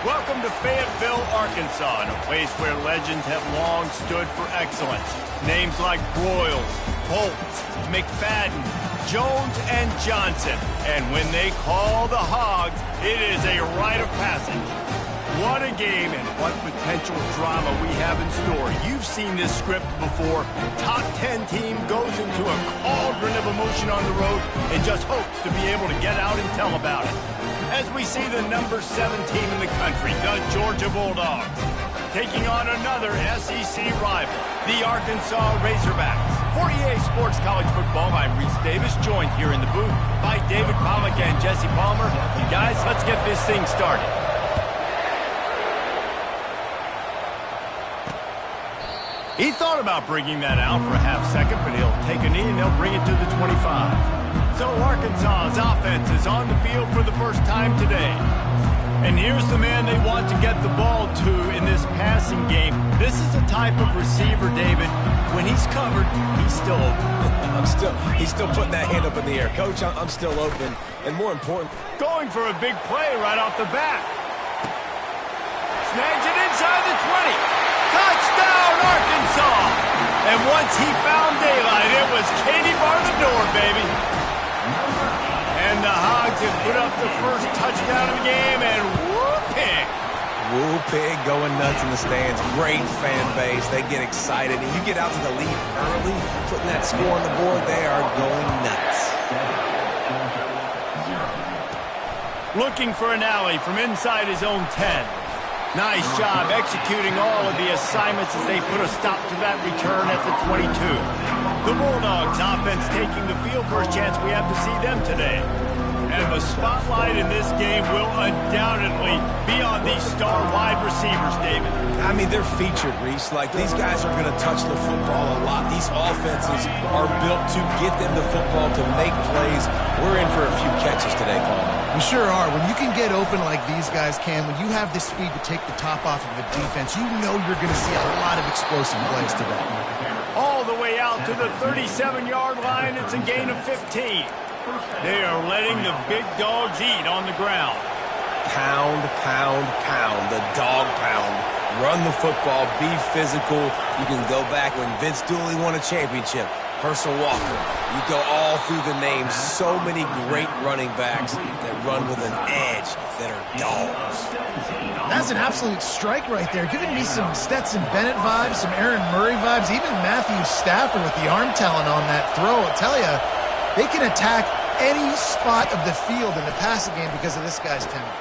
Welcome to Fayetteville, Arkansas, a place where legends have long stood for excellence. Names like Broyles, Holtz, McFadden, Jones, and Johnson. And when they call the Hogs, it is a rite of passage. What a game and what potential drama we have in store. You've seen this script before. Top 10 team goes into a cauldron of emotion on the road and just hopes to be able to get out and tell about it. As we see the number 7 team in the country, the Georgia Bulldogs, taking on another SEC rival, the Arkansas Razorbacks. For EA Sports College Football, I'm Reese Davis, joined here in the booth by David Pollack and Jesse Palmer. Guys, let's get this thing started. He thought about bringing that out for a half second, but he'll take a knee and they'll bring it to the 25. So Arkansas's offense is on the field for the first time today. And here's the man they want to get the ball to in this passing game. This is the type of receiver, David, when he's covered, he's still open. He's still putting that hand up in the air. Coach, I'm still open. And more important, going for a big play right off the bat. Snags it inside the 20. Touchdown, Arkansas! And once he found daylight, it was Katie bar the door, baby. And the Hogs have put up the first touchdown of the game, and whoop-pig. Woo-pig going nuts in the stands. Great fan base. They get excited. And you get out to the lead early, putting that score on the board, they are going nuts. Looking for an alley from inside his own 10. Nice job executing all of the assignments as they put a stop to that return at the 22. The Bulldogs offense taking the field for a chance we have to see them today. And the spotlight in this game will undoubtedly be on these star wide receivers, David. I mean, they're featured, Reese. Like, these guys are going to touch the football a lot. These offenses are built to get them the football, to make plays. We're in for a few catches today, Paul. We sure are. When you can get open like these guys can, when you have the speed to take the top off of a defense, you know you're going to see a lot of explosive plays today. All the way out to the 37-yard line, it's a gain of 15. They are letting the big dogs eat on the ground. Pound, pound, pound. The dog pound. Run the football. Be physical. You can go back when Vince Dooley won a championship. Herschel Walker. You go all through the names. So many great running backs that run with an edge that are dogs. That's an absolute strike right there. Giving me some Stetson Bennett vibes, some Aaron Murray vibes, even Matthew Stafford with the arm talent on that throw. I'll tell you, they can attack any spot of the field in the passing game because of this guy's talent.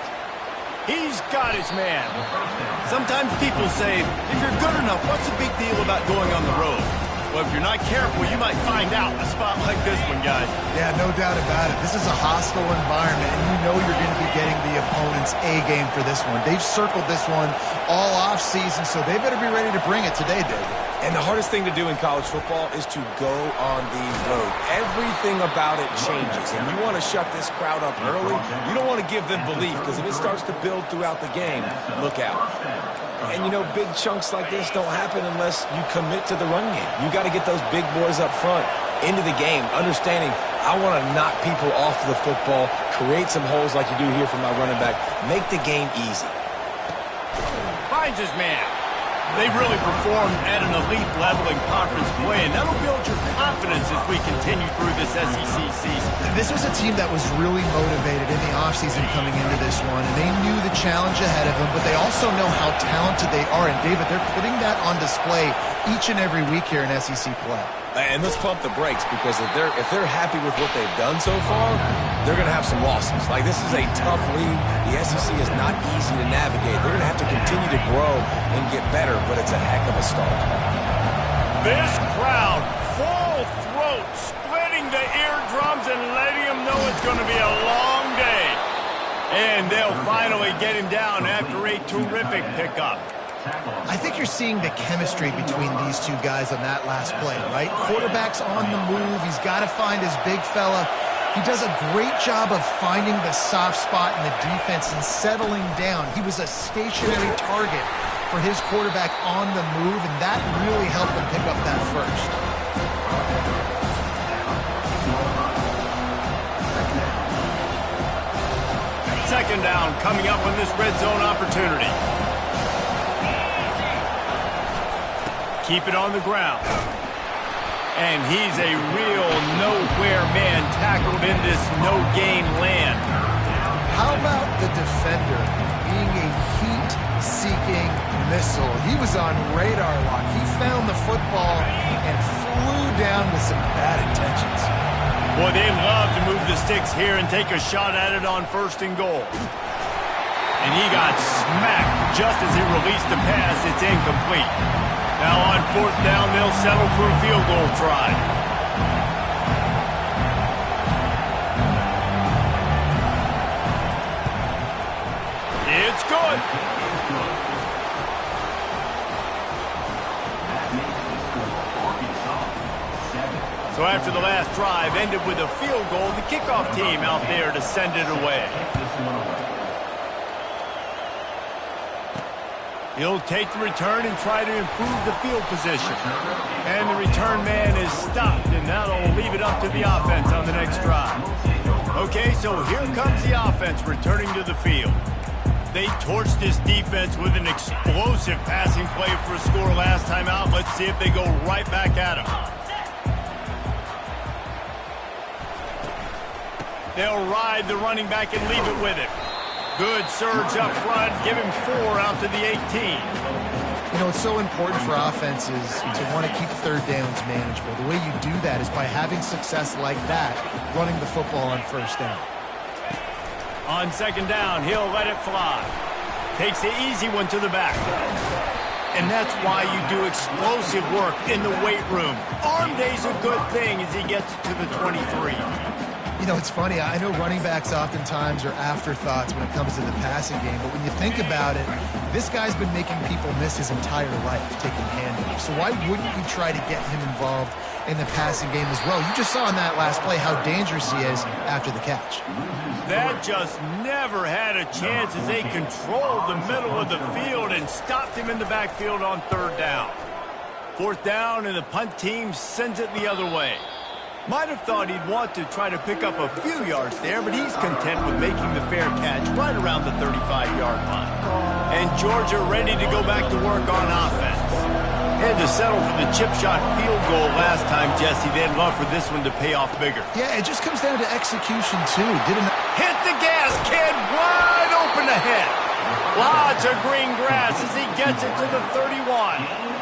He's got his man. Sometimes people say, if you're good enough, what's the big deal about going on the road? Well, if you're not careful, you might find out a spot like this one, guys. Yeah, no doubt about it. This is a hostile environment, and you know you're going to be getting the opponent's A game for this one. They've circled this one all off season, so they better be ready to bring it today, David. And the hardest thing to do in college football is to go on the road. Everything about it changes, and you want to shut this crowd up early. You don't want to give them belief, because if it starts to build throughout the game, look out. And, you know, big chunks like this don't happen unless you commit to the run game. You got to get those big boys up front into the game, understanding I want to knock people off the football, create some holes like you do here for my running back, make the game easy. Finds his man. They've really performed at an elite level in conference play, and that'll build your confidence as we continue through this SEC season. This was a team that was really motivated in the offseason coming into this one, and they knew the challenge ahead of them, but they also know how talented they are. And, David, they're putting that on display each and every week here in SEC play. And let's pump the brakes, because if they're happy with what they've done so far, they're going to have some losses. Like, this is a tough league. The SEC is not easy to navigate. They're going to have to continue to grow and get better, but it's a heck of a start. This crowd, full throat, splitting the eardrums and letting them know it's going to be a long day. And they'll finally get him down after a terrific pickup. I think you're seeing the chemistry between these two guys on that last play, right? Quarterback's on the move. He's got to find his big fella. He does a great job of finding the soft spot in the defense and settling down. He was a stationary target for his quarterback on the move, and that really helped him pick up that first. second down coming up on this red zone opportunity. Keep it on the ground. And he's a real nowhere man tackled in this no-gain land. How about the defender being a heat-seeking missile? He was on radar lock. He found the football and flew down with some bad intentions. Boy, they love to move the sticks here and take a shot at it on 1st and goal. And he got smacked just as he released the pass. It's incomplete. Now on 4th down, they'll settle for a field goal try. It's good. So after the last drive ended with a field goal, the kickoff team out there to send it away. He'll take the return and try to improve the field position. And the return man is stopped, and that'll leave it up to the offense on the next drive. Okay, so here comes the offense returning to the field. They torched this defense with an explosive passing play for a score last time out. Let's see if they go right back at him. They'll ride the running back and leave it with him. Good surge up front. Give him 4 out to the 18. You know, it's so important for offenses to want to keep 3rd downs manageable. The way you do that is by having success like that, running the football on 1st down. On 2nd down, he'll let it fly. Takes the easy one to the back. And that's why you do explosive work in the weight room. Arm day's a good thing as he gets to the 23. You know, it's funny. I know running backs oftentimes are afterthoughts when it comes to the passing game, but when you think about it, this guy's been making people miss his entire life taking handoffs. So why wouldn't you try to get him involved in the passing game as well? You just saw in that last play how dangerous he is after the catch. That just never had a chance as they controlled the middle of the field and stopped him in the backfield on 3rd down. 4th down, and the punt team sends it the other way. Might have thought he'd want to try to pick up a few yards there, but he's content with making the fair catch right around the 35-yard line. And Georgia ready to go back to work on offense. Had to settle for the chip shot field goal last time, Jesse. They'd love for this one to pay off bigger. Yeah, it just comes down to execution, too. Hit the gas, kid! Wide open ahead. Lots of green grass as he gets it to the 31.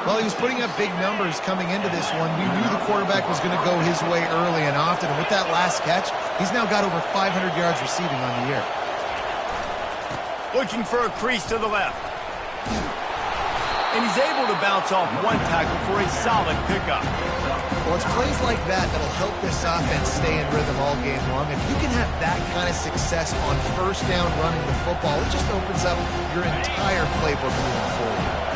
Well, he was putting up big numbers coming into this one. We knew the quarterback was going to go his way early and often. And with that last catch, he's now got over 500 yards receiving on the year. Looking for a crease to the left. And he's able to bounce off one tackle for a solid pickup. Well, it's plays like that that'll help this offense stay in rhythm all game long. If you can have that kind of success on 1st down running the football, it just opens up your entire playbook moving forward.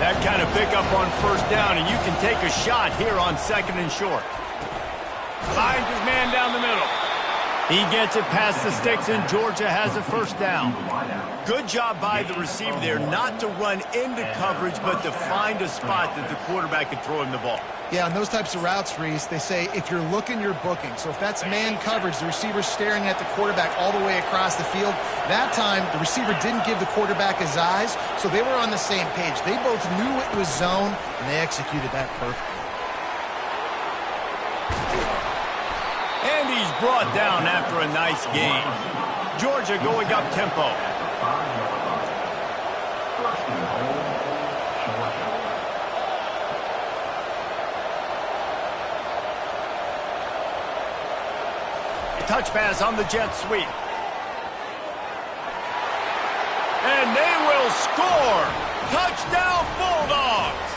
That kind of pickup on 1st down, and you can take a shot here on 2nd and short. Finds his man down the middle. He gets it past the sticks, and Georgia has a 1st down. Good job by the receiver there not to run into coverage, but to find a spot that the quarterback can throw him the ball. Yeah, on those types of routes, Reese, they say if you're looking, you're booking. So if that's man coverage, the receiver's staring at the quarterback all the way across the field. That time, the receiver didn't give the quarterback his eyes, so they were on the same page. They both knew it was zone, and they executed that perfectly. And he's brought down after a nice gain. Georgia going up tempo. Touch pass on the jet sweep. And they will score. Touchdown Bulldogs.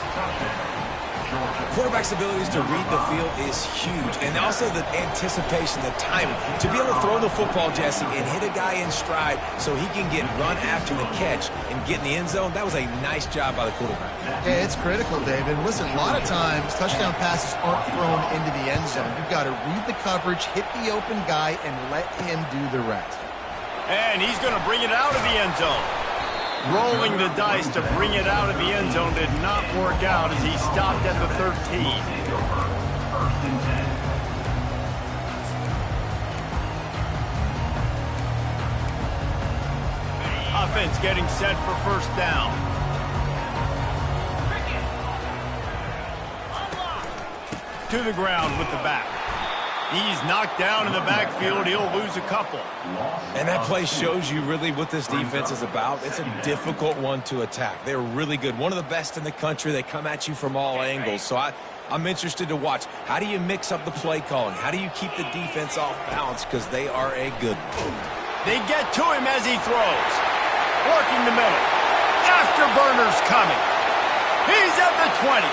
Quarterback's abilities to read the field is huge, and also the anticipation, the timing. To be able to throw the football, Jesse, and hit a guy in stride so he can get run after the catch and get in the end zone, that was a nice job by the quarterback. Yeah, it's critical, David. Listen, a lot of times touchdown passes aren't thrown into the end zone. You've got to read the coverage, hit the open guy, and let him do the rest. And he's going to bring it out of the end zone. Rolling the dice to bring it out of the end zone did not work out as he stopped at the 13. offense getting set for first down. To the ground with the back. He's knocked down in the backfield. He'll lose a couple. And that play shows you really what this defense is about. It's a difficult one to attack. They're really good. One of the best in the country. They come at you from all angles. So I'm interested to watch. How do you mix up the play calling? How do you keep the defense off balance? Because they are a good one. They get to him as he throws. Working the middle. Afterburner's coming. He's at the 20.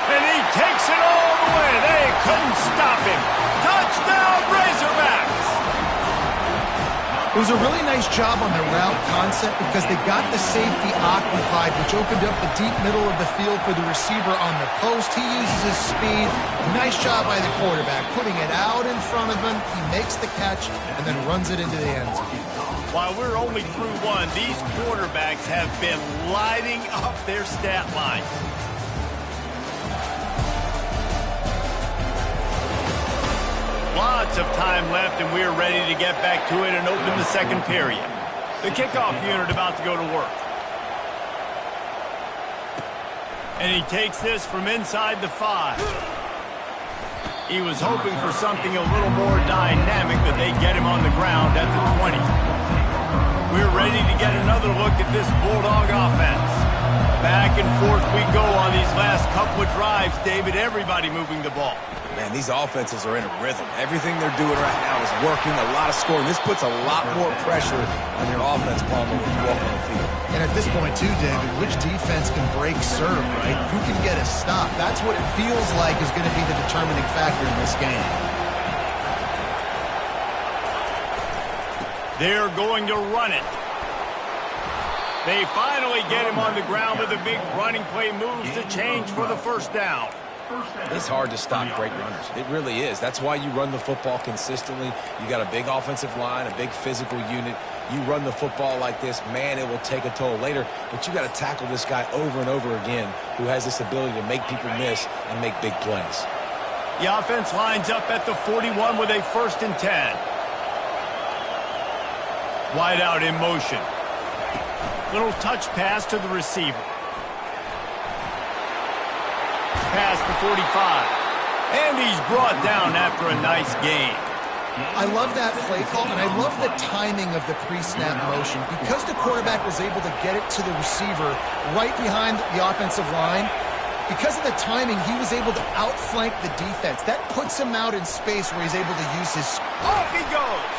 And he takes it all the way. They couldn't stop him. Touchdown, Razorbacks! It was a really nice job on the route concept because they got the safety occupied, which opened up the deep middle of the field for the receiver on the post. He uses his speed. Nice job by the quarterback, putting it out in front of him. He makes the catch and then runs it into the end zone. While we're only through one, these quarterbacks have been lighting up their stat lines. Lots of time left, and we're ready to get back to it and open the second period. The kickoff unit about to go to work. And he takes this from inside the 5. He was hoping for something a little more dynamic, but they get him on the ground at the 20. We're ready to get another look at this Bulldog offense. Back and forth we go on these last couple of drives, David. Everybody moving the ball. Man, these offenses are in a rhythm. Everything they're doing right now is working, a lot of scoring. This puts a lot more pressure on your offense, Palmer, when you walk on the field. And at this point, too, David, which defense can break serve, right? Who can get a stop? That's what it feels like is going to be the determining factor in this game. They're going to run it. They finally get him on the ground with a big running play, moves the change for the first down. It's hard to stop great runners. It really is. That's why you run the football consistently. You got a big offensive line, a big physical unit. You run the football like this, man, it will take a toll later. But you got to tackle this guy over and over again who has this ability to make people miss and make big plays. The offense lines up at the 41 with a 1st and 10. Wide out in motion. Little touch pass to the receiver. Past the 45. And he's brought down after a nice gain. I love that play call, and I love the timing of the pre-snap motion. Because the quarterback was able to get it to the receiver right behind the offensive line, because of the timing, he was able to outflank the defense. That puts him out in space where he's able to use his... Off he goes!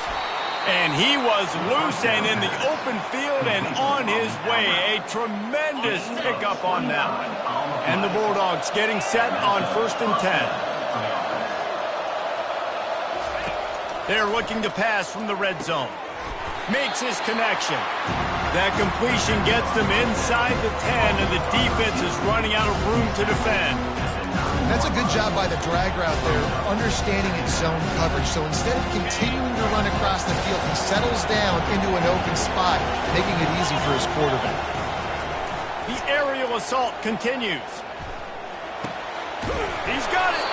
And he was loose and in the open field and on his way. A tremendous pickup on that one. And the Bulldogs getting set on 1st and 10. They're looking to pass from the red zone. Makes his connection. That completion gets them inside the 10, and the defense is running out of room to defend. That's a good job by the drag route there, understanding its zone coverage. So instead of continuing to run across the field, he settles down into an open spot, making it easy for his quarterback. The aerial assault continues. He's got it.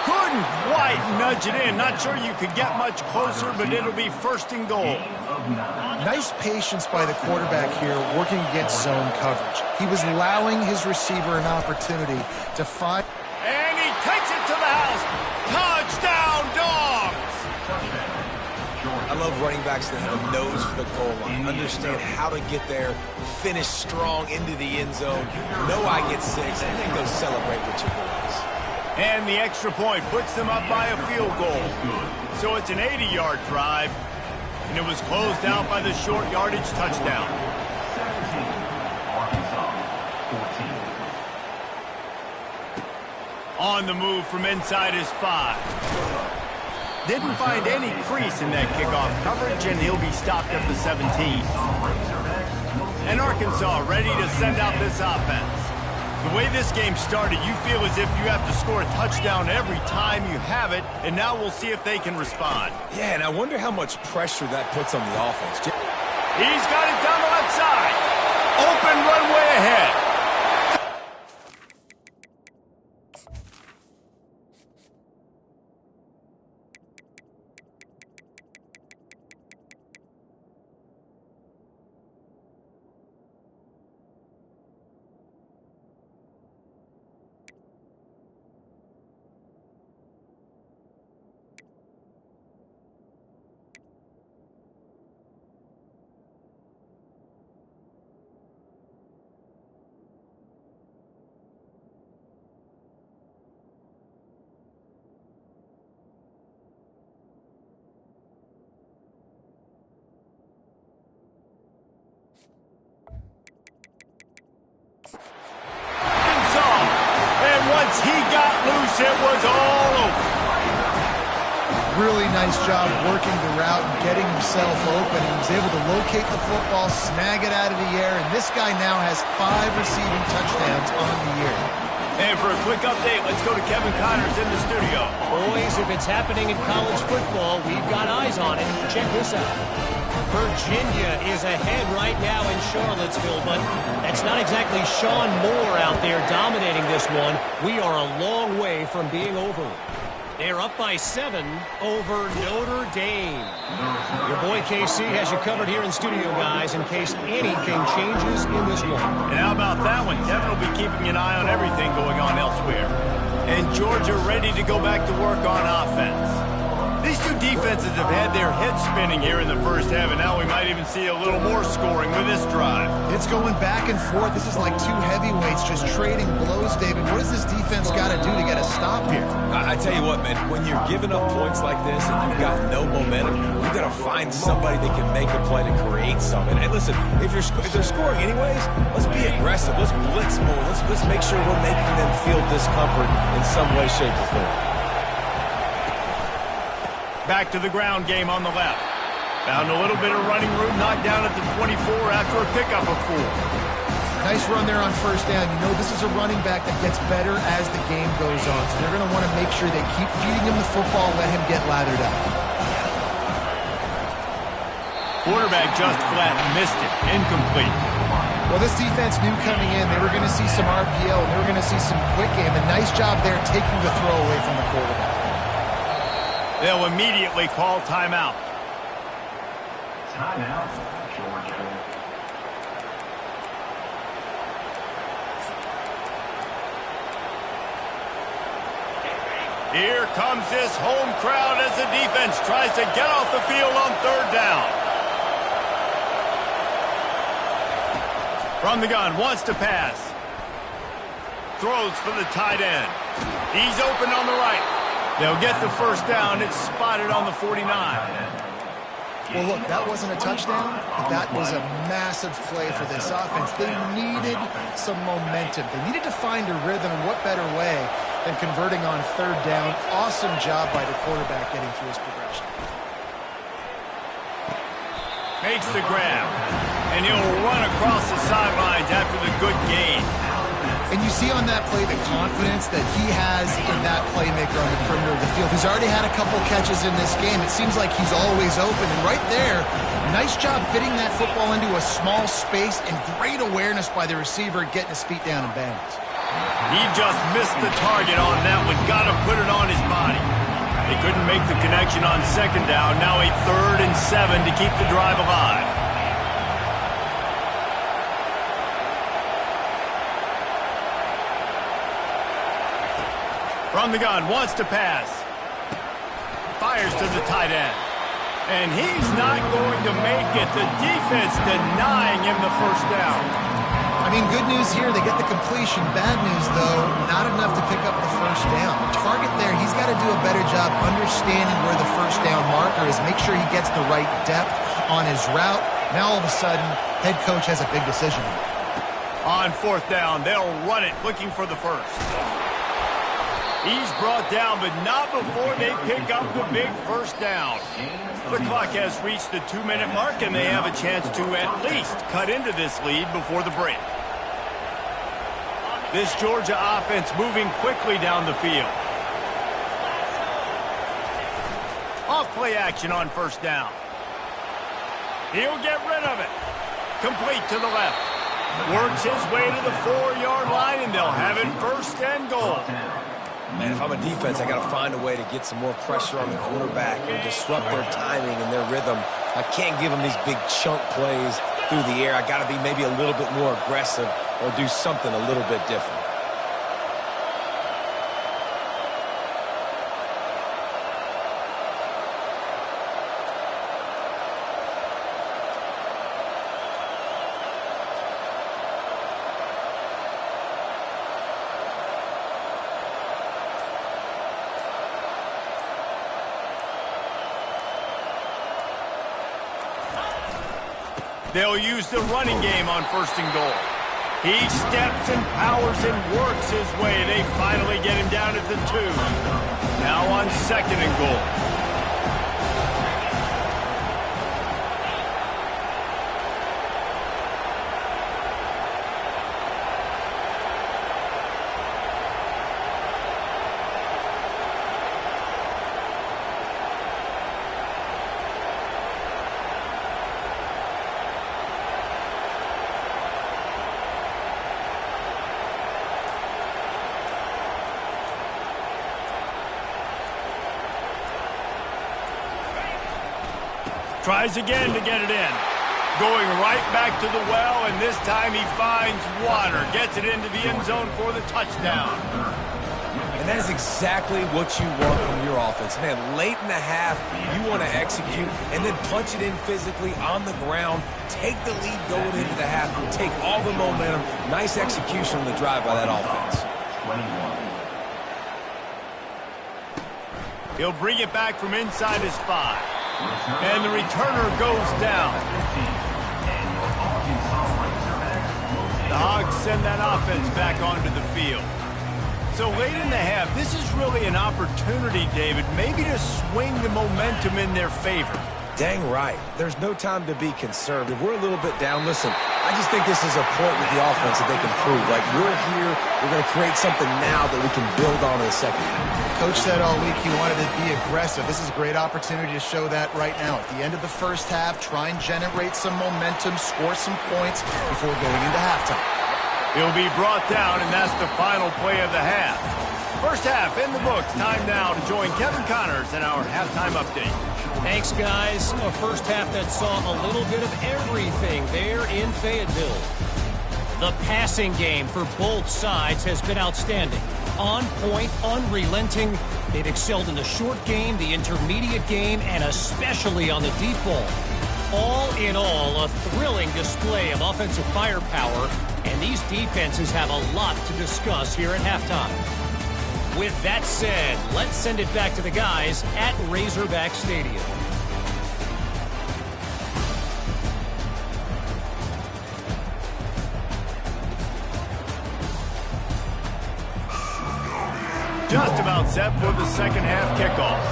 Couldn't quite nudge it in. Not sure you could get much closer, but it'll be 1st and goal. Nice patience by the quarterback here, working against zone coverage. He was allowing his receiver an opportunity to find... And he takes it to the house. Touchdown, Dogs! I love running backs that have a nose for the goal line, understand how to get there, finish strong into the end zone, know I get 6, and then go celebrate with your boys. And the extra point puts them up by a field goal. So it's an 80-yard drive, and it was closed out by the short yardage touchdown. On the move from inside his 5. Didn't find any crease in that kickoff coverage, and he'll be stopped at the 17. And Arkansas ready to send out this offense. The way this game started, you feel as if you have to score a touchdown every time you have it, and now we'll see if they can respond. Yeah, and I wonder how much pressure that puts on the offense. He's got it down the left side. Open runway ahead. Once he got loose, it was all over. Really nice job working the route and getting himself open. He was able to locate the football, snag it out of the air, and this guy now has 5 receiving touchdowns on the year. And for a quick update, let's go to Kevin Connors in the studio. Boys, if it's happening in college football, we've got eyes on it. Check this out. Virginia is ahead right now in Charlottesville, but that's not exactly Sean Moore out there dominating this one. We are a long way from being over. They're up by 7 over Notre Dame. Your boy KC has you covered here in studio, guys, in case anything changes in this one. And how about that one? Kevin will be keeping an eye on everything going on elsewhere. And Georgia ready to go back to work on offense. These two defenses have had their heads spinning here in the first half, and now we might even see a little more scoring with this drive. It's going back and forth. This is like two heavyweights just trading blows, David. What does this defense got to do to get a stop here? I tell you what, man, when you're giving up points like this and you've got no momentum, you've got to find somebody that can make a play to create something. And listen, if they're scoring anyways, let's be aggressive. Let's blitz more. Let's make sure we're making them feel discomfort in some way, shape, or form. Back to the ground game on the left. Found a little bit of running room, knocked down at the 24 after a pickup of 4. Nice run there on first down. You know this is a running back that gets better as the game goes on. So they're going to want to make sure they keep feeding him the football, let him get lathered up. Quarterback just flat missed it. Incomplete. Well, this defense knew coming in they were going to see some RPO, and they were going to see some quick game. A nice job there taking the throw away from the quarterback. They'll immediately call timeout. Timeout, Georgia. Here comes this home crowd as the defense tries to get off the field on 3rd down. From the gun, wants to pass. Throws for the tight end. He's open on the right. They'll get the first down. It's spotted on the 49. Well, look, that wasn't a touchdown, but that was a massive play for this offense. They needed some momentum. They needed to find a rhythm, and what better way than converting on 3rd down. Awesome job by the quarterback getting through his progression. Makes the grab, and he'll run across the sidelines after the good gain. And you see on that play the confidence that he has in that playmaker on the perimeter of the field. He's already had a couple catches in this game. It seems like he's always open. And right there, nice job fitting that football into a small space and great awareness by the receiver getting his feet down in bounds. He just missed the target on that one. Got to put it on his body. They couldn't make the connection on 2nd down. Now a 3rd and 7 to keep the drive alive. From the gun, wants to pass. Fires to the tight end. And he's not going to make it. The defense denying him the first down. I mean, good news here, they get the completion. Bad news, though, not enough to pick up the first down. The target there, he's got to do a better job understanding where the first down marker is. Make sure he gets the right depth on his route. Now, all of a sudden, head coach has a big decision. On 4th down, they'll run it, looking for the first. He's brought down, but not before they pick up the big first down. The clock has reached the 2-minute mark, and they have a chance to at least cut into this lead before the break. This Georgia offense moving quickly down the field. Off play action on 1st down. He'll get rid of it. Complete to the left. Works his way to the 4-yard line, and they'll have it 1st and goal. Man, if I'm a defense, I got to find a way to get some more pressure on the quarterback or disrupt their timing and their rhythm. I can't give them these big chunk plays through the air. I got to be maybe a little bit more aggressive or do something a little bit different. They'll use the running game on 1st and goal. He steps and powers and works his way. They finally get him down at the 2. Now on 2nd and goal. Tries again to get it in. Going right back to the well, and this time he finds water. Gets it into the end zone for the touchdown. And that is exactly what you want from your offense. Man, late in the half, you want to execute and then punch it in physically on the ground. Take the lead going into the half. Take all the momentum. Nice execution on the drive by that offense. He'll bring it back from inside his 5. And the returner goes down. The Hogs send that offense back onto the field. So late in the half, this is really an opportunity, David, maybe to swing the momentum in their favor. Dang right. There's no time to be conservative. We're a little bit down. Listen, I just think this is a point with the offense that they can prove. Like, we're here, we're going to create something now that we can build on in a second. Coach said all week he wanted to be aggressive. This is a great opportunity to show that right now. At the end of the first half, try and generate some momentum, score some points before going into halftime. He'll be brought down, and that's the final play of the half. First half in the books. Time now to join Kevin Connors in our halftime update. Thanks, guys. A first half that saw a little bit of everything there in Fayetteville. The passing game for both sides has been outstanding. On point, unrelenting. They've excelled in the short game, the intermediate game, and especially on the deep ball. All in all, a thrilling display of offensive firepower, and these defenses have a lot to discuss here at halftime. With that said, let's send it back to the guys at Razorback Stadium. Just about set for the second half kickoff.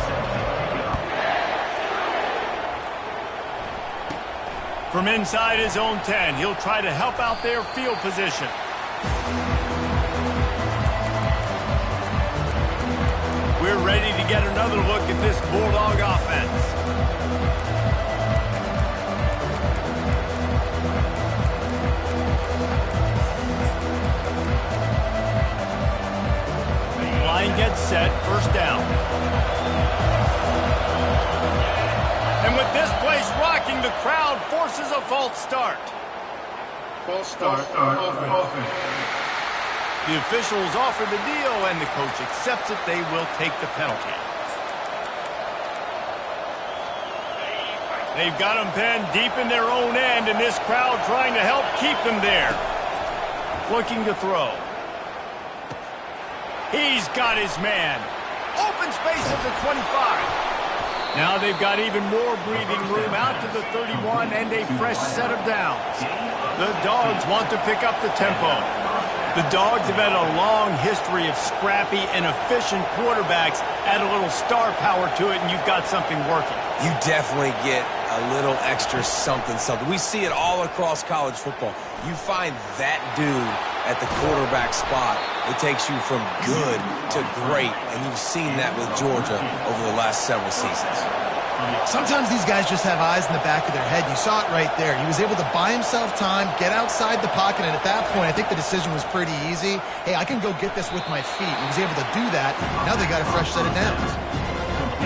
From inside his own 10, he'll try to help out their field position. We're ready to get another look at this Bulldog offense. Line gets set, first down. And with this place rocking, the crowd forces a false start. False start. Offense. The officials offer the deal, and the coach accepts it. They will take the penalty. They've got them pinned deep in their own end, and this crowd trying to help keep them there. Looking to throw. He's got his man. Open space at the 25. Now they've got even more breathing room out to the 31 and a fresh set of downs. The Dogs want to pick up the tempo. The Dogs have had a long history of scrappy and efficient quarterbacks. Add a little star power to it, and you've got something working. You definitely get a little extra something. We see it all across college football. You find that dude at the quarterback spot, it takes you from good to great, and you've seen that with Georgia over the last several seasons. Sometimes these guys just have eyes in the back of their head. You saw it right there. He was able to buy himself time, get outside the pocket, and at that point, I think the decision was pretty easy. Hey, I can go get this with my feet. He was able to do that. Now they got a fresh set of downs.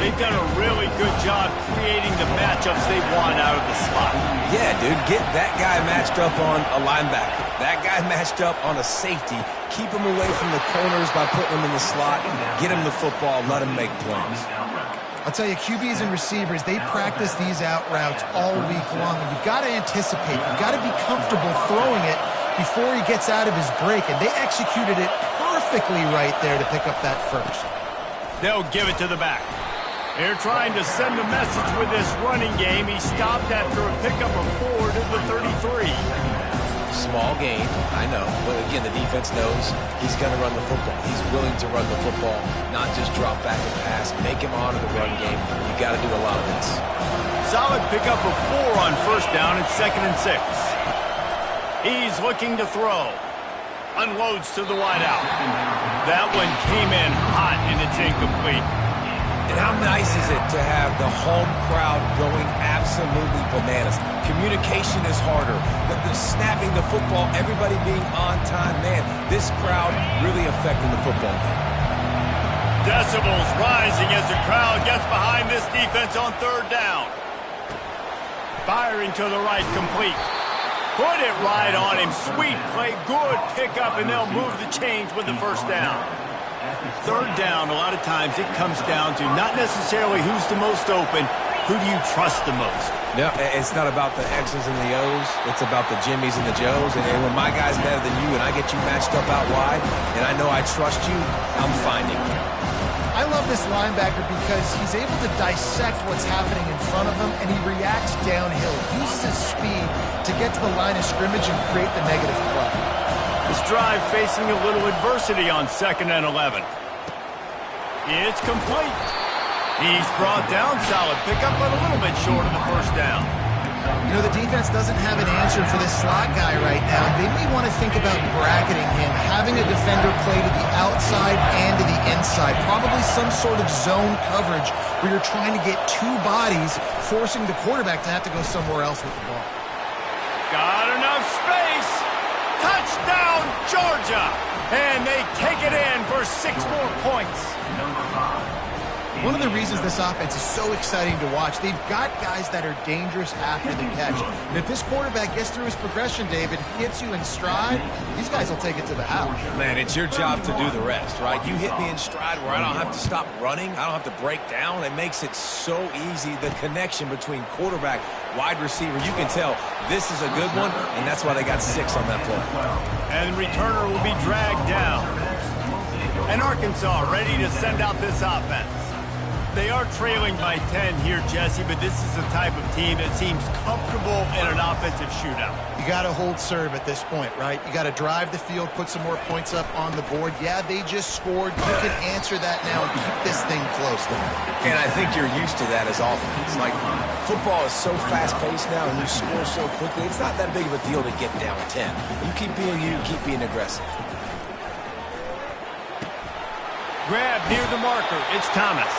They've done a really good job creating the matchups they want out of the slot. Yeah, dude, get that guy matched up on a linebacker. That guy matched up on a safety. Keep him away from the corners by putting him in the slot. Get him the football. Let him make plays. I'll tell you, QBs and receivers, they practice these out routes all week long. And you've got to anticipate. You've got to be comfortable throwing it before he gets out of his break. And they executed it perfectly right there to pick up that first. They'll give it to the back. They're trying to send a message with this running game. He stopped after a pickup of 4 to the 33. Small gain, I know. But again, the defense knows he's going to run the football. He's willing to run the football, not just drop back and pass. Make him honor the run game. You got to do a lot of this. Solid pickup of 4 on first down and 2nd and 6. He's looking to throw. Unloads to the wideout. That one came in hot and it's incomplete. And how nice is it to have the home crowd going absolutely bananas? Communication is harder. The snapping the football, everybody being on time. Man, this crowd really affecting the football game. Decibels rising as the crowd gets behind this defense on 3rd down. Firing to the right, complete. Put it right on him. Sweet play, good pickup, and they'll move the chains with the first down. 3rd down, a lot of times it comes down to not necessarily who's the most open, who do you trust the most? No, it's not about the X's and the O's. It's about the Jimmies and the Joes. And when my guy's better than you and I get you matched up out wide, and I know I trust you, I'm finding you. I love this linebacker because he's able to dissect what's happening in front of him, and he reacts downhill. He uses his speed to get to the line of scrimmage and create the negative play. This drive facing a little adversity on 2nd and 11. It's complete. He's brought down. Solid pickup, but a little bit short of the first down. You know, the defense doesn't have an answer for this slot guy right now. They may want to think about bracketing him, having a defender play to the outside and to the inside. Probably some sort of zone coverage where you're trying to get 2 bodies, forcing the quarterback to have to go somewhere else with the ball. Got enough space. Touchdown, Georgia. And they take it in for 6 more points. One of the reasons this offense is so exciting to watch, they've got guys that are dangerous after the catch. And if this quarterback gets through his progression, David, hits you in stride, these guys will take it to the house. Man, it's your job to do the rest, right? You hit me in stride where I don't have to stop running. I don't have to break down. It makes it so easy, the connection between quarterback, wide receiver. You can tell this is a good one, and that's why they got 6 on that play. And returner will be dragged down. And Arkansas ready to send out this offense. They are trailing by 10 here, Jesse, but this is the type of team that seems comfortable in an offensive shootout. You got to hold serve at this point, right? You got to drive the field, put some more points up on the board. Yeah, they just scored. You can answer that now and keep this thing close. And I think you're used to that as offense. Like, football is so fast-paced now and you score so quickly, it's not that big of a deal to get down 10. You keep being aggressive. Grab near the marker. It's Thomas.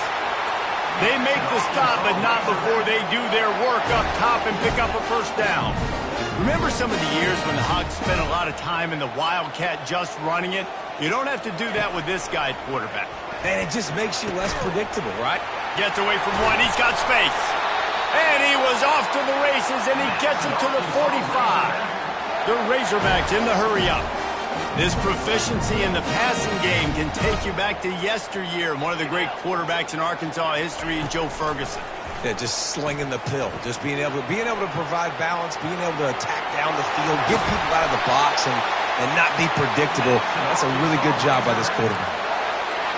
They make the stop, but not before they do their work up top and pick up a first down. Remember some of the years when the Hogs spent a lot of time in the Wildcat just running it? You don't have to do that with this guy at quarterback. And it just makes you less predictable, right? Gets away from one. He's got space. And he was off to the races, and he gets it to the 45. The Razorbacks in the hurry up. This proficiency in the passing game can take you back to yesteryear. One of the great quarterbacks in Arkansas history, Joe Ferguson. Yeah, just slinging the pill, just being able to provide balance, being able to attack down the field, get people out of the box, and not be predictable. That's a really good job by this quarterback.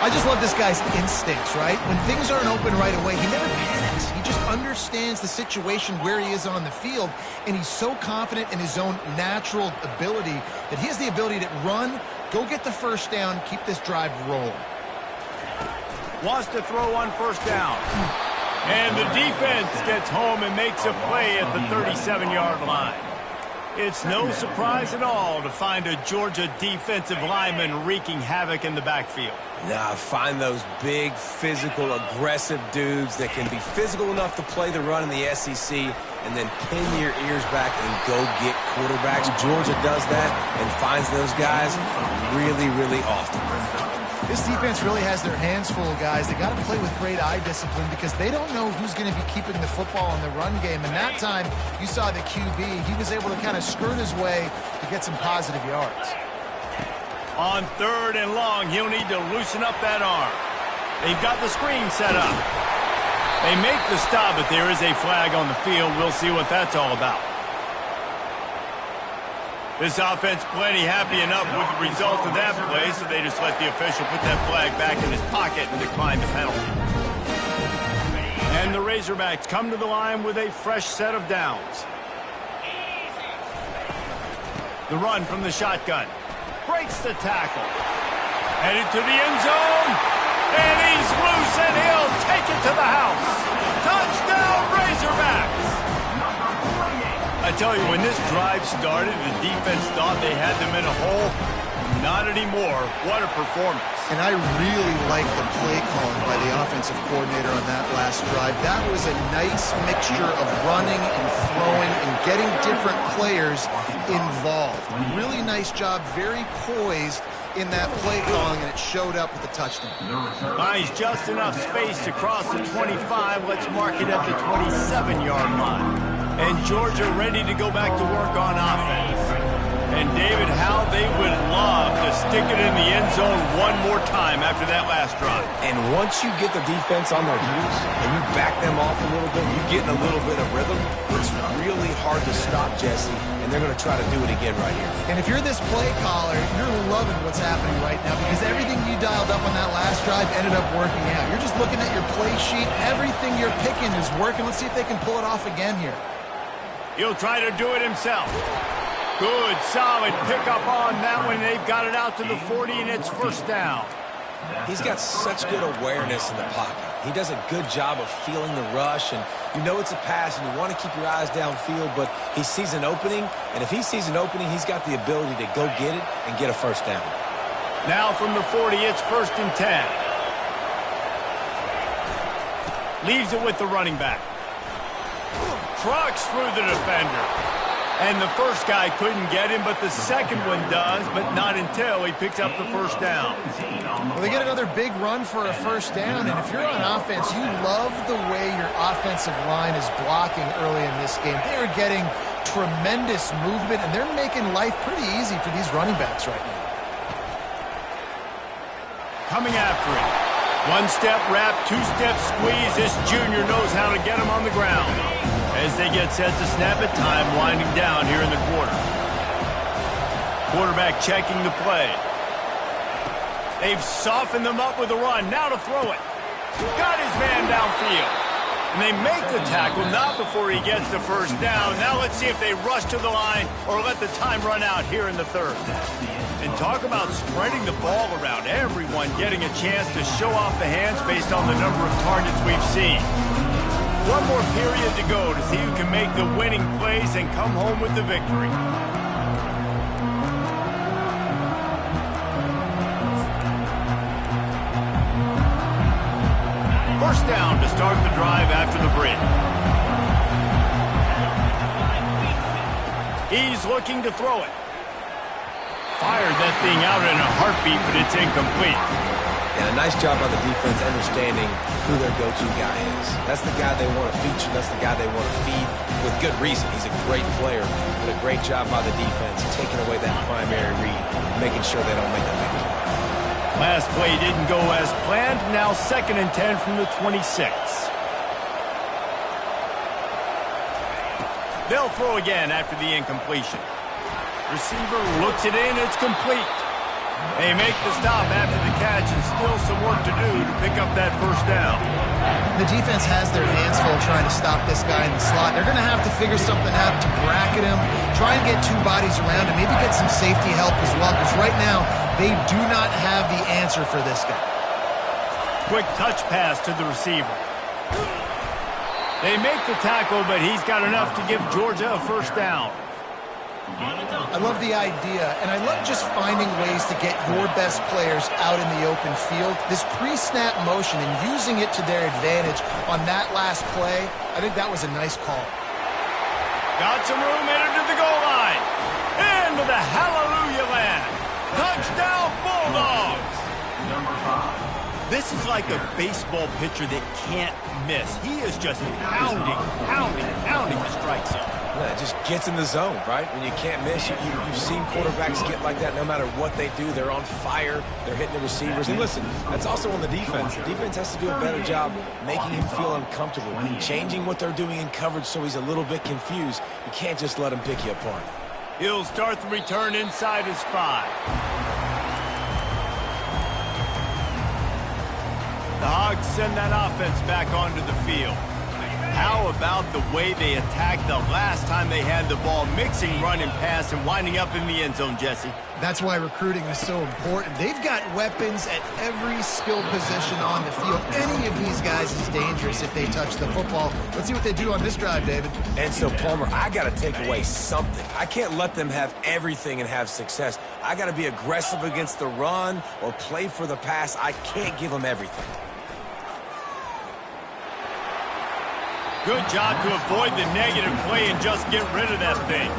I just love this guy's instincts, right? When things aren't open right away, he never panics. He just understands the situation where he is on the field, and he's so confident in his own natural ability that he has the ability to run, go get the first down, keep this drive rolling. Wants to throw on first down. And the defense gets home and makes a play at the 37-yard line. It's no surprise at all to find a Georgia defensive lineman wreaking havoc in the backfield. Now, find those big, physical, aggressive dudes that can be physical enough to play the run in the SEC and then pin your ears back and go get quarterbacks. Georgia does that and finds those guys really, really often. This defense really has their hands full, guys. They got to play with great eye discipline because they don't know who's going to be keeping the football in the run game. And that time, you saw the QB. He was able to kind of skirt his way to get some positive yards. On 3rd and long, he'll need to loosen up that arm. They've got the screen set up. They make the stop, but there is a flag on the field. We'll see what that's all about. This offense plenty happy enough with the result of that play, so they just let the official put that flag back in his pocket and decline the penalty. And the Razorbacks come to the line with a fresh set of downs. The run from the shotgun. Breaks the tackle. Headed to the end zone. And he's loose, and he'll take it to the house. Touchdown, Razorbacks! I tell you, when this drive started, the defense thought they had them in a hole. Not anymore. What a performance. And I really like the play calling by the offensive coordinator on that last drive. That was a nice mixture of running and throwing and getting different players involved. Really nice job, very poised in that play calling, and it showed up with the touchdown. Finds just enough space to cross the 25. Let's mark it at the 27-yard line. And Georgia ready to go back to work on offense. And, David, how they would love to stick it in the end zone one more time after that last drive. And once you get the defense on their heels and you back them off a little bit, you get in a little bit of rhythm, it's really hard to stop, Jesse, and they're going to try to do it again right here. And if you're this play caller, you're loving what's happening right now because everything you dialed up on that last drive ended up working out. You're just looking at your play sheet. Everything you're picking is working. Let's see if they can pull it off again here. He'll try to do it himself. Good, solid pickup on that one. They've got it out to the 40, and it's first down. He's got such good awareness in the pocket. He does a good job of feeling the rush, and you know it's a pass, and you want to keep your eyes downfield, but he sees an opening, and if he sees an opening, he's got the ability to go get it and get a first down. Now from the 40, it's first and 10. Leaves it with the running back. Trucks through the defender. And the first guy couldn't get him, but the second one does, but not until he picks up the first down. Well, they get another big run for a first down, and if you're on offense, you love the way your offensive line is blocking early in this game. They are getting tremendous movement, and they're making life pretty easy for these running backs right now. Coming after it. One-step wrap, two-step squeeze. This junior knows how to get him on the ground. As they get set to snap it, time winding down here in the quarter. Quarterback checking the play. They've softened them up with a run. Now to throw it. Got his man downfield. And they make the tackle, not before he gets the first down. Now let's see if they rush to the line or let the time run out here in the third. And talk about spreading the ball around. Everyone getting a chance to show off the hands based on the number of targets we've seen. One more period to go to see who can make the winning plays and come home with the victory. First down to start the drive after the break. He's looking to throw it. Fired that thing out in a heartbeat, but it's incomplete. And a nice job by the defense understanding who their go-to guy is. That's the guy they want to feature. That's the guy they want to feed with good reason. He's a great player, but a great job by the defense taking away that primary read, making sure they don't make a big play. Last play didn't go as planned. Now second and 10 from the 26. They'll throw again after the incompletion. Receiver looks it in. It's complete. They make the stop after the catch and still some work to do to pick up that first down. The defense has their hands full trying to stop this guy in the slot. They're going to have to figure something out to bracket him, try and get two bodies around him, maybe get some safety help as well, because right now they do not have the answer for this guy. Quick touch pass to the receiver. They make the tackle, but he's got enough to give Georgia a first down. I love the idea, and I love just finding ways to get your best players out in the open field. This pre-snap motion and using it to their advantage on that last play, I think that was a nice call. Got some room, headed to the goal line. Into the hallelujah land. Touchdown, Bulldogs! This is like a baseball pitcher that can't miss. He is just pounding the strike zone. Yeah, it just gets in the zone, right? When you can't miss, you've seen quarterbacks get like that no matter what they do. They're on fire. They're hitting the receivers. And listen, that's also on the defense. The defense has to do a better job making him feel uncomfortable, changing what they're doing in coverage so he's a little bit confused. You can't just let him pick you apart. He'll start the return inside his 5. The Hogs send that offense back onto the field. How about the way they attacked the last time they had the ball, mixing run and pass and winding up in the end zone, Jesse? That's why recruiting is so important. They've got weapons at every skill position on the field. Any of these guys is dangerous if they touch the football. Let's see what they do on this drive, David. And so, Palmer, I got to take away something. I can't let them have everything and have success. I got to be aggressive against the run or play for the pass. I can't give them everything. Good job to avoid the negative play and just get rid of that thing.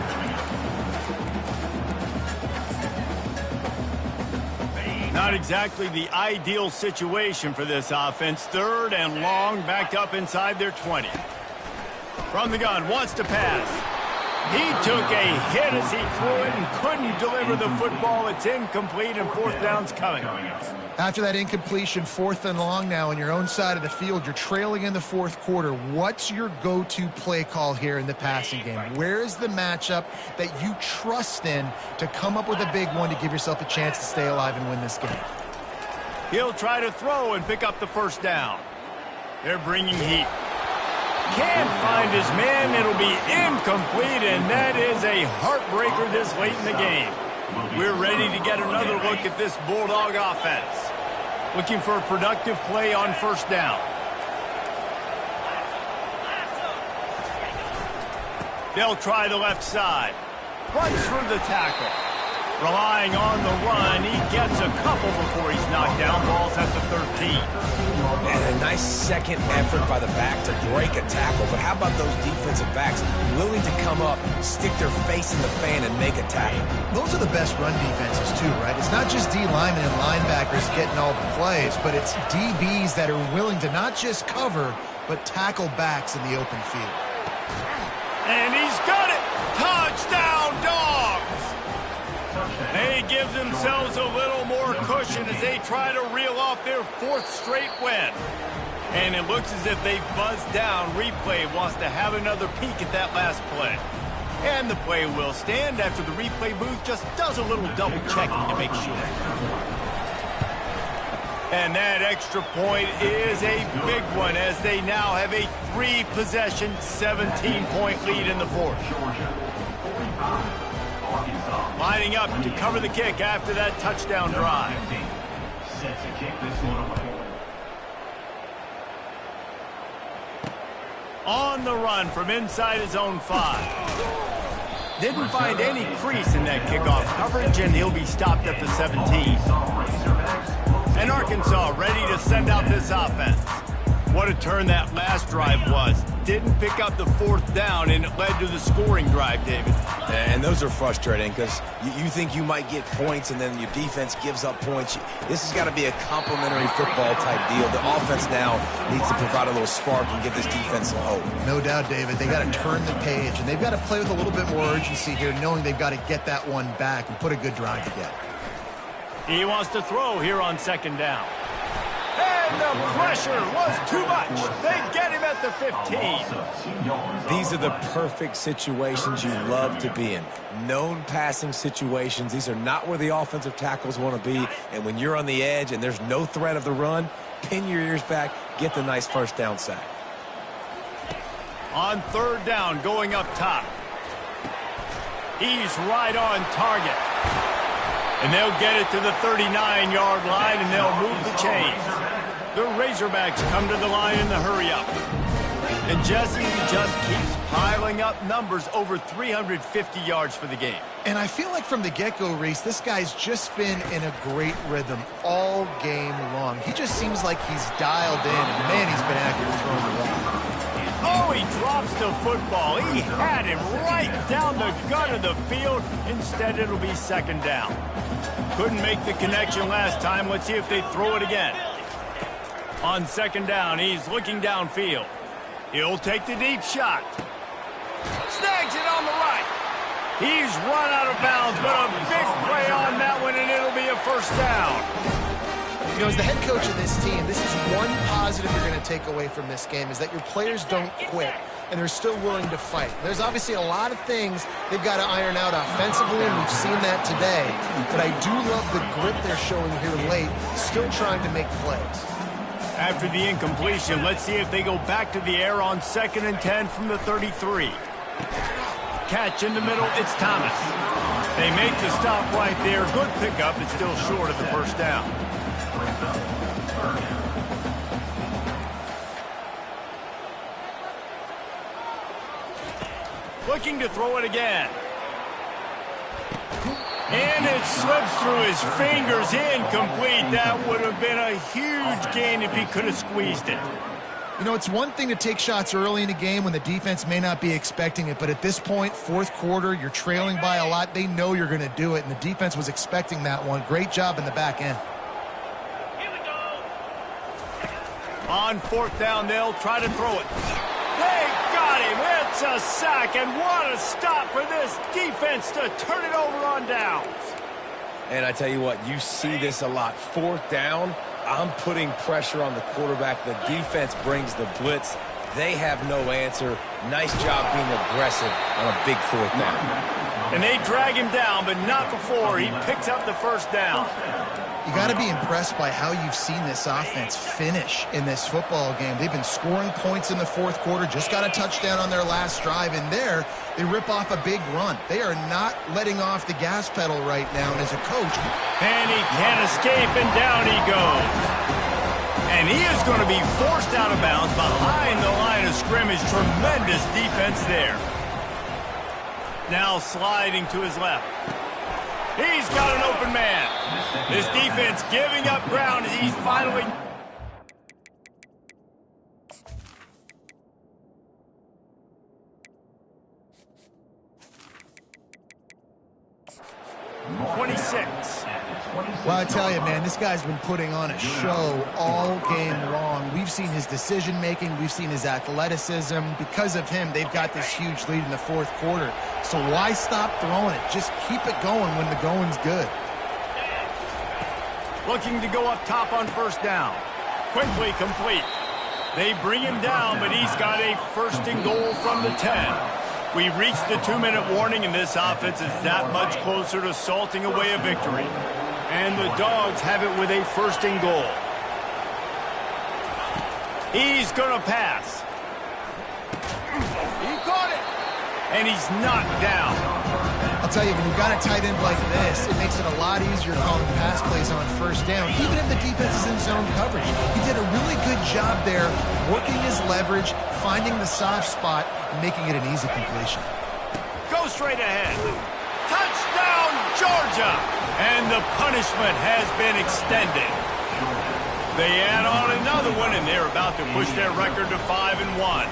Not exactly the ideal situation for this offense. 3rd and long, backed up inside their 20. From the gun, wants to pass. He took a hit as he threw it and couldn't deliver the football. It's incomplete and 4th down's coming. After that incompletion, 4th and long now on your own side of the field, you're trailing in the 4th quarter. What's your go-to play call here in the passing game? Where is the matchup that you trust in to come up with a big one to give yourself a chance to stay alive and win this game? He'll try to throw and pick up the 1st down. They're bringing heat. Can't find his man. It'll be incomplete, and that is a heartbreaker this late in the game. We're ready to get another look at this Bulldog offense. Looking for a productive play on 1st down. They'll try the left side. Runs through the tackle. Relying on the run, he gets a couple before he's knocked down. Ball's at the 13. And a nice second effort by the back to break a tackle. But how about those defensive backs willing to come up, stick their face in the fan, and make a tackle? Those are the best run defenses too, right? It's not just D linemen and linebackers getting all the plays, but it's DBs that are willing to not just cover, but tackle backs in the open field. And he's got it! Touchdown, Dogs! They give themselves a little more cushion as they try to reel off their 4th straight win. And it looks as if they've buzzed down. Replay wants to have another peek at that last play. And the play will stand after the replay booth just does a little double checking to make sure. And that extra point is a big one as they now have a 3-possession, 17-point lead in the 4th. Lining up to cover the kick after that touchdown drive. Set to kick this one away. On the run from inside his own 5. Didn't find any crease in that kickoff coverage, and he'll be stopped at the 17. And Arkansas ready to send out this offense. What a turn that last drive was. Didn't pick up the 4th down, and it led to the scoring drive, David. And those are frustrating because you think you might get points, and then your defense gives up points. This has got to be a complimentary football type deal. The offense now needs to provide a little spark and give this defense some hope. No doubt, David. They got to turn the page, and they've got to play with a little bit more urgency here, knowing they've got to get that one back and put a good drive together. He wants to throw here on 2nd down. And the pressure was too much. They get him at the 15. These are the perfect situations you love to be in. Known passing situations. These are not where the offensive tackles want to be. And when you're on the edge and there's no threat of the run, pin your ears back, get the nice 1st down sack. On 3rd down, going up top. He's right on target. And they'll get it to the 39-yard line, and they'll move the chains. The Razorbacks come to the line in the hurry-up. And Jesse just keeps piling up numbers, over 350 yards for the game. And I feel like from the get-go, Reese, this guy's just been in a great rhythm all game long. He just seems like he's dialed in, and man, he's been accurate throwing the ball. Oh, he drops the football. He had him right down the gut of the field. Instead, it'll be 2nd down. Couldn't make the connection last time. Let's see if they throw it again. On 2nd down, he's looking downfield. He'll take the deep shot. Snags it on the right. He's run out of bounds, but a big play on that one, and it'll be a 1st down. You know, as the head coach of this team, this is one positive you're going to take away from this game, is that your players don't quit, and they're still willing to fight. There's obviously a lot of things they've got to iron out offensively, and we've seen that today. But I do love the grit they're showing here late, still trying to make plays. After the incompletion, let's see if they go back to the air on 2nd and 10 from the 33. Catch in the middle, it's Thomas. They make the stop right there. Good pickup, it's still short of the first down. Looking to throw it again. And it slips through his fingers, incomplete. That would have been a huge gain if he could have squeezed it. You know, it's one thing to take shots early in a game when the defense may not be expecting it, but at this point, fourth quarter, you're trailing by a lot. They know you're going to do it, and the defense was expecting that one. Great job in the back end. Here we go. On 4th down, they'll try to throw it. They got him. It's a sack, and what a stop for this defense to turn it over on downs. And I tell you what, you see this a lot. 4th down, I'm putting pressure on the quarterback. The defense brings the blitz. They have no answer. Nice job being aggressive on a big 4th down. And they drag him down, but not before he picks up the first down. You got to be impressed by how you've seen this offense finish in this football game. They've been scoring points in the fourth quarter, just got a touchdown on their last drive, and there they rip off a big run. They are not letting off the gas pedal right now, and as a coach... And he can't escape, and down he goes. And he is going to be forced out of bounds behind the line of scrimmage. Tremendous defense there. Now sliding to his left. He's got an open man. This defense giving up ground as he's finally... Well, I tell you, man, this guy's been putting on a show all game long. We've seen his decision-making. We've seen his athleticism. Because of him, they've got this huge lead in the fourth quarter. So why stop throwing it? Just keep it going when the going's good. Looking to go up top on 1st down. Quickly complete. They bring him down, but he's got a 1st and goal from the 10. We've reached the 2-minute warning, and this offense is that much closer to salting away a victory. And the Dogs have it with a 1st and goal. He's going to pass. He caught it. And he's knocked down. I'll tell you, when you've got a tight end like this, it makes it a lot easier calling pass plays on 1st down, even if the defense is in zone coverage. He did a really good job there, working his leverage, finding the soft spot, and making it an easy completion. Go straight ahead. Touchdown, Georgia! And the punishment has been extended. They add on another one, and they're about to push their record to 5-1.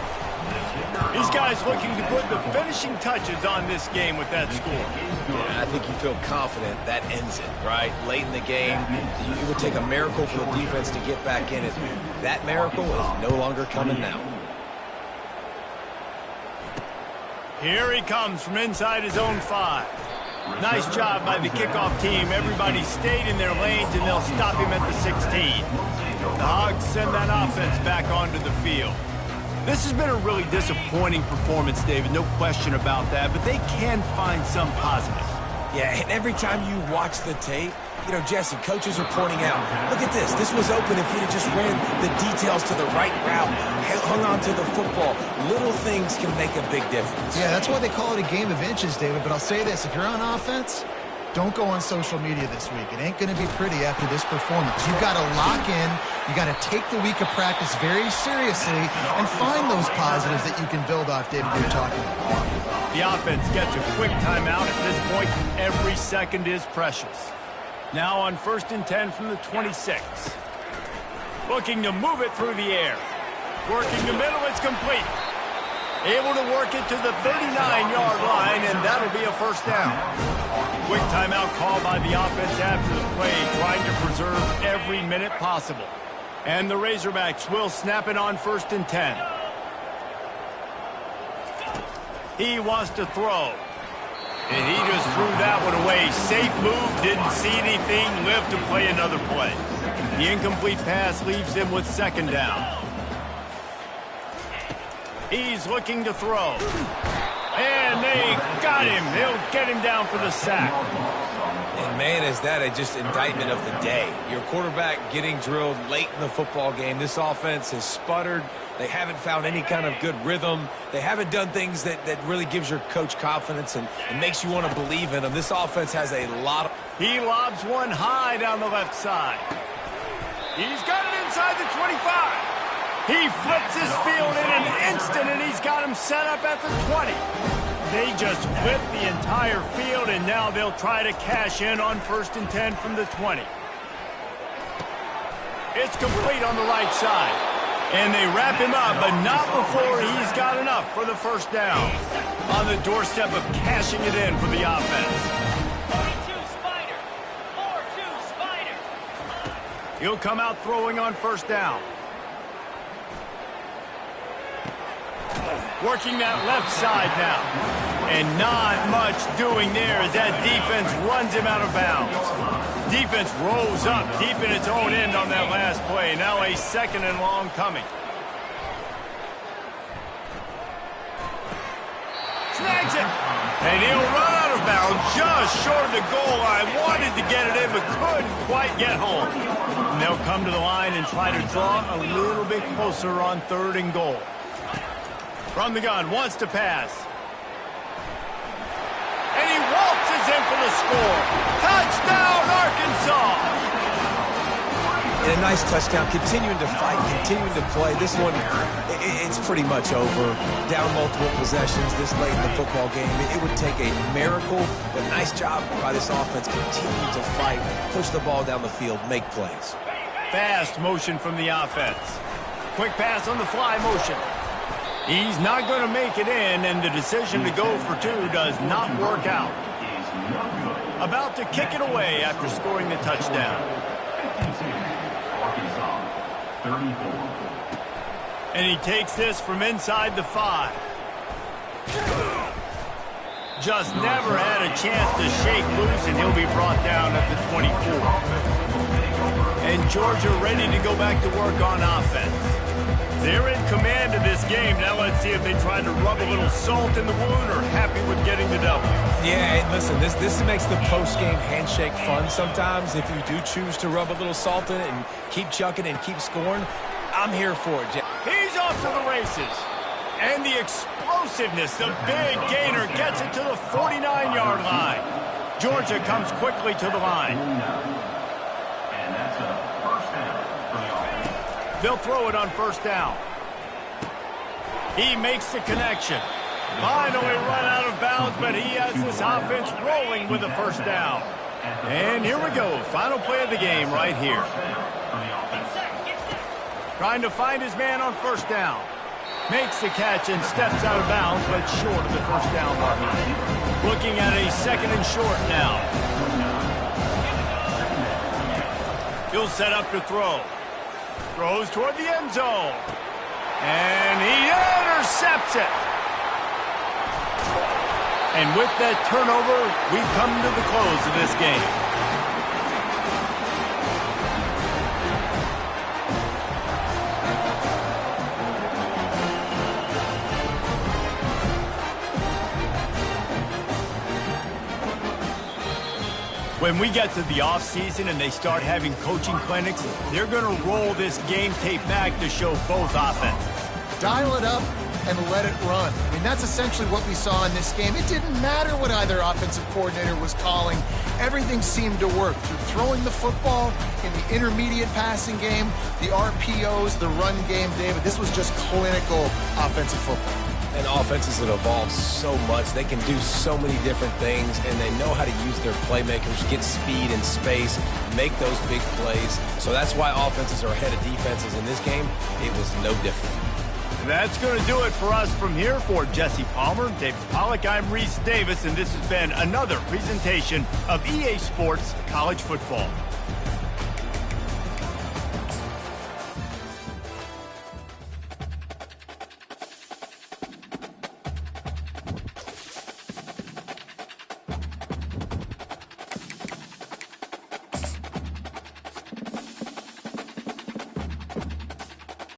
These guys looking to put the finishing touches on this game with that score. Yeah, I think you feel confident that ends it, right? Late in the game, it would take a miracle for the defense to get back in it. That miracle is no longer coming now. Here he comes from inside his own 5. Nice job by the kickoff team. Everybody stayed in their lanes, and they'll stop him at the 16. The Hogs send that offense back onto the field. This has been a really disappointing performance, David, no question about that, but they can find some positives. Yeah, and every time you watch the tape, you know, Jesse, coaches are pointing out, look at this. This was open if he'd have just ran the details to the right route, hung on to the football. Little things can make a big difference. Yeah, that's why they call it a game of inches, David. But I'll say this, if you're on offense, don't go on social media this week. It ain't going to be pretty after this performance. You've got to lock in. You got to take the week of practice very seriously and find those positives that you can build off, David, you're talking about. The offense gets a quick timeout at this point. Every second is precious. Now on 1st and 10 from the 26. Looking to move it through the air. Working the middle, it's complete. Able to work it to the 39-yard line, and that'll be a 1st down. Quick timeout call by the offense after the play, trying to preserve every minute possible. And the Razorbacks will snap it on 1st and 10. He wants to throw. And he just threw that one away. Safe move, didn't see anything, lived to play another play. The incomplete pass leaves him with 2nd down. He's looking to throw. And they got him. They'll get him down for the sack. And Man, is that just indictment of the day. Your quarterback getting drilled late in the football game. This offense has sputtered. They haven't found any kind of good rhythm. They haven't done things that really gives your coach confidence and makes you want to believe in them. This offense has a lot of... He lobs one high down the left side. He's got it inside the 25. He flips his field in an instant, and he's got him set up at the 20. They just flip the entire field, and now they'll try to cash in on 1st and 10 from the 20. It's complete on the right side. And they wrap him up, but not before he's got enough for the first down. On the doorstep of cashing it in for the offense. 42 Spider. 4-2 Spider. He'll come out throwing on 1st down. Working that left side now. And not much doing there as that defense runs him out of bounds. Defense rolls up deep in its own end on that last play. Now a 2nd and long coming. Snags it. And he'll run out of bounds just short of the goal line. Wanted to get it in but couldn't quite get home. And they'll come to the line and try to draw a little bit closer on 3rd and goal. From the gun, wants to pass. And he waltzes in for the score. Touchdown, Arkansas! And a nice touchdown, continuing to fight, continuing to play. This one, it's pretty much over. Down multiple possessions this late in the football game. It would take a miracle, but nice job by this offense. Continue to fight, push the ball down the field, make plays. Fast motion from the offense. Quick pass on the fly motion. He's not going to make it in, and the decision to go for 2 does not work out. About to kick it away after scoring the touchdown. And he takes this from inside the 5. Just never had a chance to shake loose, and he'll be brought down at the 24. And Georgia ready to go back to work on offense. They're in command of this game. Now let's see if they try to rub a little salt in the wound or happy with getting the W. Yeah, and listen, this makes the post-game handshake fun sometimes. If you do choose to rub a little salt in it and keep chucking and keep scoring, I'm here for it, Jeff. He's off to the races. And the explosiveness, the big gainer gets it to the 49-yard line. Georgia comes quickly to the line. And that's a 1st down for the offense. They'll throw it on 1st down. He makes the connection. Finally run out of bounds, but he has this offense rolling with a 1st down. And here we go. Final play of the game right here. Trying to find his man on 1st down. Makes the catch and steps out of bounds, but short of the 1st down mark. Looking at a 2nd and short now. He'll set up to throw. Throws toward the end zone. And he intercepts it. And with that turnover, we've come to the close of this game. When we get to the offseason and they start having coaching clinics, they're going to roll this game tape back to show both offenses. Dial it up and let it run. I mean, that's essentially what we saw in this game. It didn't matter what either offensive coordinator was calling. Everything seemed to work. Through throwing the football in the intermediate passing game, the RPOs, the run game, David, this was just clinical offensive football. And offenses that evolve so much. They can do so many different things, and they know how to use their playmakers, get speed and space, make those big plays. So that's why offenses are ahead of defenses in this game. It was no different. That's going to do it for us from here. For Jesse Palmer, David Pollack, I'm Reese Davis, and this has been another presentation of EA Sports College Football.